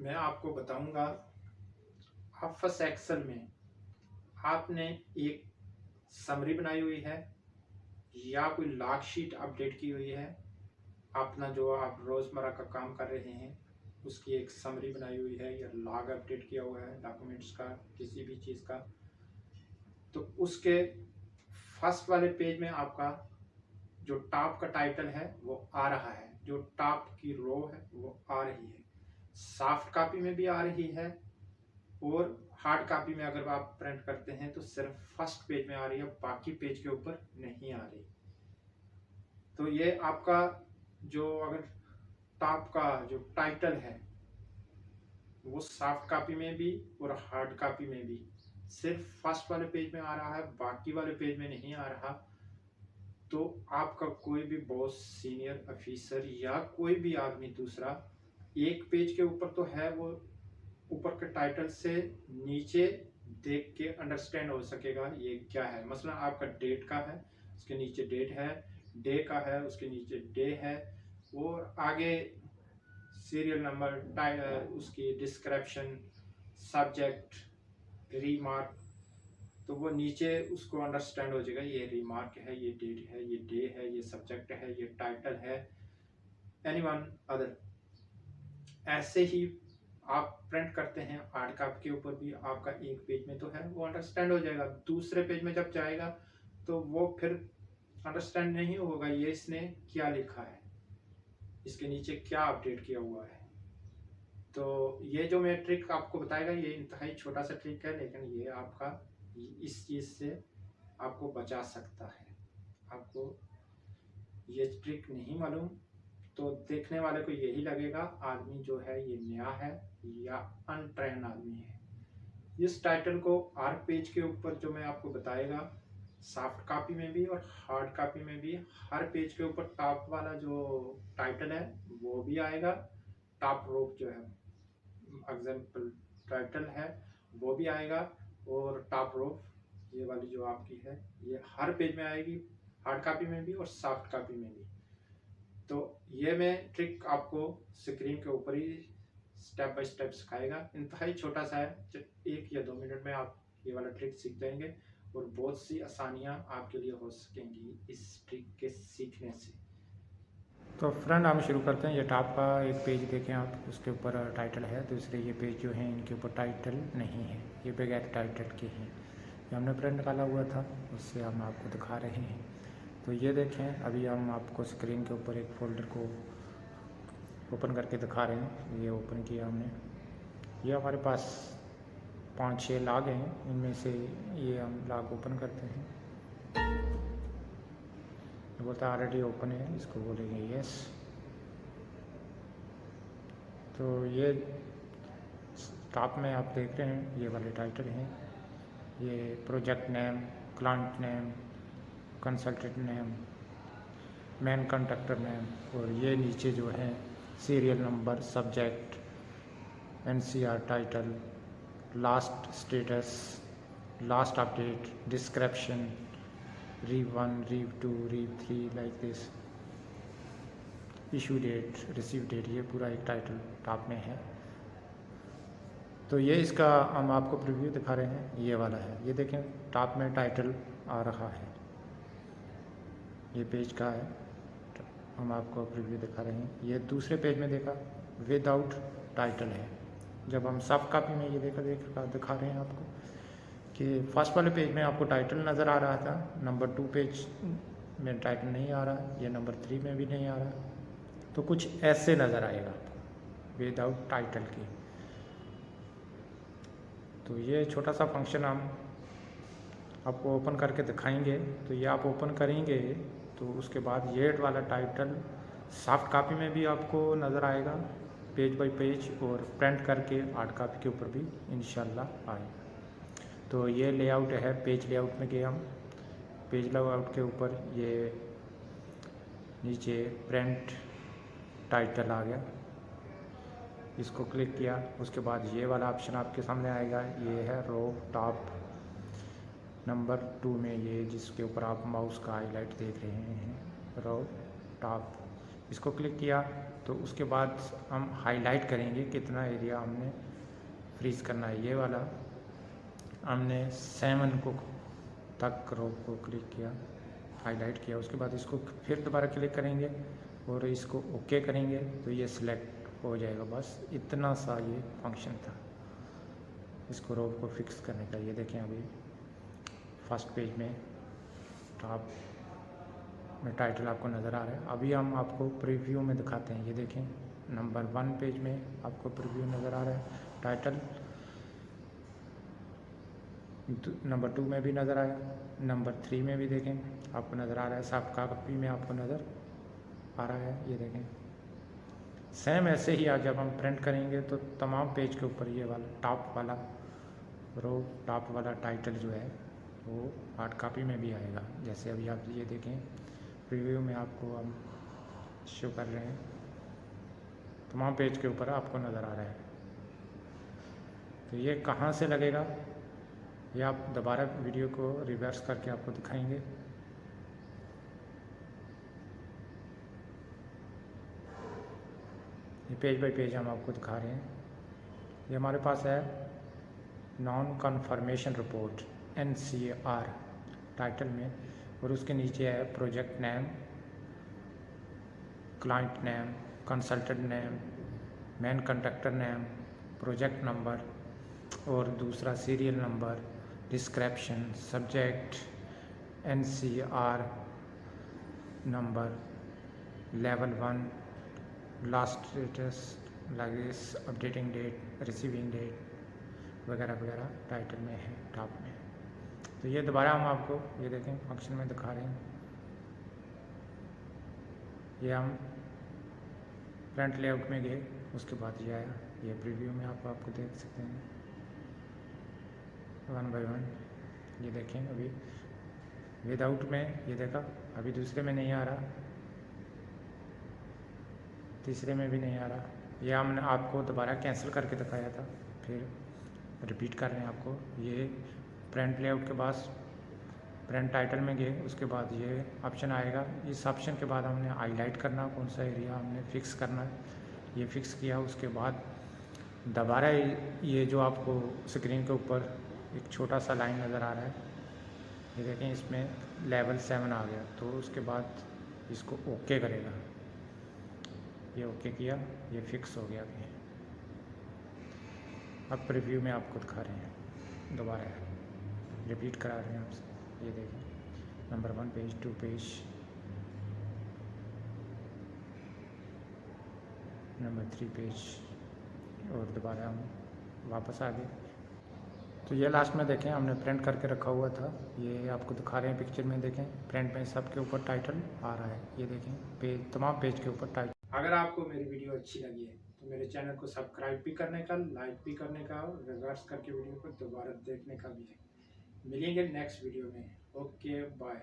मैं आपको बताऊंगा। आप फर्स्ट एक्सेल में आपने एक समरी बनाई हुई है या कोई लॉग शीट अपडेट की हुई है। अपना जो आप रोज़मर्रा का काम कर रहे हैं उसकी एक समरी बनाई हुई है या लॉग अपडेट किया हुआ है डॉक्यूमेंट्स का, किसी भी चीज़ का। तो उसके फर्स्ट वाले पेज में आपका जो टॉप का टाइटल है वो आ रहा है, जो टॉप की रो है वो आ रही है। सॉफ्ट कॉपी में भी आ रही है और हार्ड कॉपी में अगर आप प्रिंट करते हैं तो सिर्फ फर्स्ट पेज में आ रही है, बाकी पेज के ऊपर नहीं आ रही। तो ये आपका जो अगर टॉप का जो टाइटल है वो सॉफ्ट कॉपी में भी और हार्ड कॉपी में भी सिर्फ फर्स्ट वाले पेज में आ रहा है, बाकी वाले पेज में नहीं आ रहा। तो आपका कोई भी बॉस, सीनियर ऑफिसर या कोई भी आदमी दूसरा एक पेज के ऊपर तो है, वो ऊपर के टाइटल से नीचे देख के अंडरस्टैंड हो सकेगा ये क्या है। मसलन आपका डेट का है, उसके नीचे डेट है, डे का है, उसके नीचे डे है, और आगे सीरियल नंबर, उसकी डिस्क्रिप्शन, सब्जेक्ट, रीमार्क, तो वो नीचे उसको अंडरस्टैंड हो जाएगा ये रीमार्क है, ये डेट है, ये डे है, ये सब्जेक्ट है, ये टाइटल है, एनीवन अदर। ऐसे ही आप प्रिंट करते हैं हार्ड कॉपी के ऊपर भी आपका एक पेज में तो है वो अंडरस्टैंड हो जाएगा, दूसरे पेज में जब जाएगा तो वो फिर अंडरस्टैंड नहीं होगा ये इसने क्या लिखा है, इसके नीचे क्या अपडेट किया हुआ है। तो ये जो मैं ट्रिक आपको बताएगा ये इंतहाई छोटा सा ट्रिक है, लेकिन ये आपका इस चीज़ से आपको बचा सकता है। आपको ये ट्रिक नहीं मालूम तो देखने वाले को यही लगेगा आदमी जो है ये नया है या अनट्रेन आदमी है। इस टाइटल को हर पेज के ऊपर जो मैं आपको बताएगा, सॉफ्ट कॉपी में भी और हार्ड कॉपी में भी, हर पेज के ऊपर टॉप वाला जो टाइटल है वो भी आएगा, टॉप रोप जो है एग्जाम्पल टाइटल है वो भी आएगा, और टॉप रोप ये वाली जो आपकी है ये हर पेज में आएगी, हार्ड कॉपी में भी और सॉफ्ट कॉपी में भी। तो ये मैं ट्रिक आपको स्क्रीन के ऊपर ही स्टेप बाय स्टेप सिखाएगा। इंतहाई छोटा सा है, 1 या 2 मिनट में आप ये वाला ट्रिक सीख जाएंगे और बहुत सी आसानियाँ आपके लिए हो सकेंगी इस ट्रिक के सीखने से। तो फ्रेंड हम शुरू करते हैं। ये टॉप का एक पेज देखें आप, उसके ऊपर टाइटल है। दूसरे ये पेज जो हैं इनके ऊपर टाइटल नहीं है, ये बगैर टाइटल के हैं। ये हमने प्रिंट निकाला हुआ था, उससे हम आपको दिखा रहे हैं। तो ये देखें, अभी हम आपको स्क्रीन के ऊपर एक फ़ोल्डर को ओपन करके दिखा रहे हैं। ये ओपन किया हमने, ये हमारे पास 5-6 लॉग हैं, इनमें से ये हम लॉग ओपन करते हैं। बोलता है ऑलरेडी ओपन है, इसको बोलेंगे यस। तो ये टॉप में आप देख रहे हैं ये वाले टाइटल हैं, ये project name, client name, consultant name, main contractor name, और ये नीचे जो है serial number, subject, NCR title, last status, last update, description, rev 1, rev 2, rev 3, like this, issue date, receive date, ये पूरा एक टाइटल टॉप में है। तो ये इसका हम आपको प्रीव्यू दिखा रहे हैं, ये वाला है। ये देखें टॉप में टाइटल आ रहा है, ये पेज का है, हम आपको प्रीव्यू दिखा रहे हैं। ये दूसरे पेज में देखा विदाउट टाइटल है। जब हम सॉफ्ट कॉपी में ये दिखा रहे हैं आपको कि फर्स्ट वाले पेज में आपको टाइटल नज़र आ रहा था, नंबर 2 पेज में टाइटल नहीं आ रहा, ये नंबर 3 में भी नहीं आ रहा। तो कुछ ऐसे नज़र आएगा विदाउट टाइटल के। तो ये छोटा सा फंक्शन हम आपको ओपन करके दिखाएंगे। तो ये आप ओपन करेंगे तो उसके बाद ये वाला टाइटल सॉफ्ट कॉपी में भी आपको नज़र आएगा पेज बाय पेज, और प्रिंट करके हार्ड कॉपी के ऊपर भी इंशाल्लाह आएगा। तो ये लेआउट है, पेज लेआउट में गए हम, पेज लेआउट के ऊपर ये नीचे प्रिंट टाइटल आ गया, इसको क्लिक किया। उसके बाद ये वाला ऑप्शन आपके सामने आएगा, ये है रो टॉप नंबर 2 में, ये जिसके ऊपर आप माउस का हाईलाइट देख रहे हैं, रो टॉप, इसको क्लिक किया। तो उसके बाद हम हाईलाइट करेंगे कितना एरिया हमने फ्रीज करना है। ये वाला हमने 7 को तक रो को क्लिक किया, हाईलाइट किया, उसके बाद इसको फिर दोबारा क्लिक करेंगे और इसको ओके करेंगे तो ये सिलेक्ट हो जाएगा। बस इतना सा ये फंक्शन था इसको रो को फिक्स करने का। ये देखें अभी फर्स्ट पेज में टॉप में टाइटल आपको नज़र आ रहा है। अभी हम आपको प्रीव्यू में दिखाते हैं। ये देखें नंबर 1 पेज में आपको प्रीव्यू नज़र आ रहा है, टाइटल नंबर 2 में भी नज़र आया, नंबर 3 में भी देखें आपको नज़र आ रहा है, सॉफ्ट कॉपी में आपको नज़र आ रहा है। ये देखें सेम ऐसे ही आज जब हम प्रिंट करेंगे तो तमाम पेज के ऊपर ये वाला टॉप वाला रो, टॉप वाला टाइटल जो है वो हार्ड कॉपी में भी आएगा। जैसे अभी आप ये देखें प्रीव्यू में आपको हम शो कर रहे हैं, तमाम पेज के ऊपर आपको नज़र आ रहा है। तो ये कहाँ से लगेगा ये आप दोबारा वीडियो को रिवर्स करके आपको दिखाएंगे। ये पेज बाय पेज हम आपको दिखा रहे हैं। ये हमारे पास है non confirmation report NCR title में, और उसके नीचे है project name, client name, consultant name, main contractor name, project number और दूसरा serial number, description, subject, NCR number, level 1, last status, luggage, updating date, receiving date वगैरह वगैरह टाइटल में है टॉप में। तो ये दोबारा हम आपको ये देखें फंक्शन में दिखा रहे हैं। ये हम फ्रंट लेआउट में गए, उसके बाद ये आया, ये प्रीव्यू में आपको देख सकते हैं 1 बाय 1। ये देखें अभी विदाउट में ये देखा, अभी दूसरे में नहीं आ रहा, तीसरे में भी नहीं आ रहा। ये हमने आपको दोबारा कैंसिल करके दिखाया था, फिर रिपीट कर रहे हैं आपको। ये प्रिंट लेआउट के बाद प्रिंट टाइटल में गए, उसके बाद ये ऑप्शन आएगा। इस ऑप्शन के बाद हमने हाईलाइट करना कौन सा एरिया हमने फिक्स करना है, ये फिक्स किया। उसके बाद दोबारा ये जो आपको स्क्रीन के ऊपर एक छोटा सा लाइन नज़र आ रहा है, ये देखें इसमें लेवल 7 आ गया, तो उसके बाद इसको ओके करेगा। ये ओके किया, ये फिक्स हो गया। अभी अब प्रीव्यू में आपको दिखा रहे हैं, दोबारा रिपीट करा रहे हैं आपसे। ये देखें number 1 page, 2 page, number 3 page, और दोबारा हम वापस आ गए। तो ये लास्ट में देखें हमने प्रिंट करके रखा हुआ था, ये आपको दिखा रहे हैं पिक्चर में। देखें प्रिंट में सबके ऊपर टाइटल आ रहा है। ये देखें पेज, तमाम पेज के ऊपर टाइटल। अगर आपको मेरी वीडियो अच्छी लगी है तो मेरे चैनल को सब्सक्राइब भी करने का, लाइक भी करने का, और रिवर्स करके वीडियो को दोबारा देखने का भी है। मिलेंगे नेक्स्ट वीडियो में। Okay bye.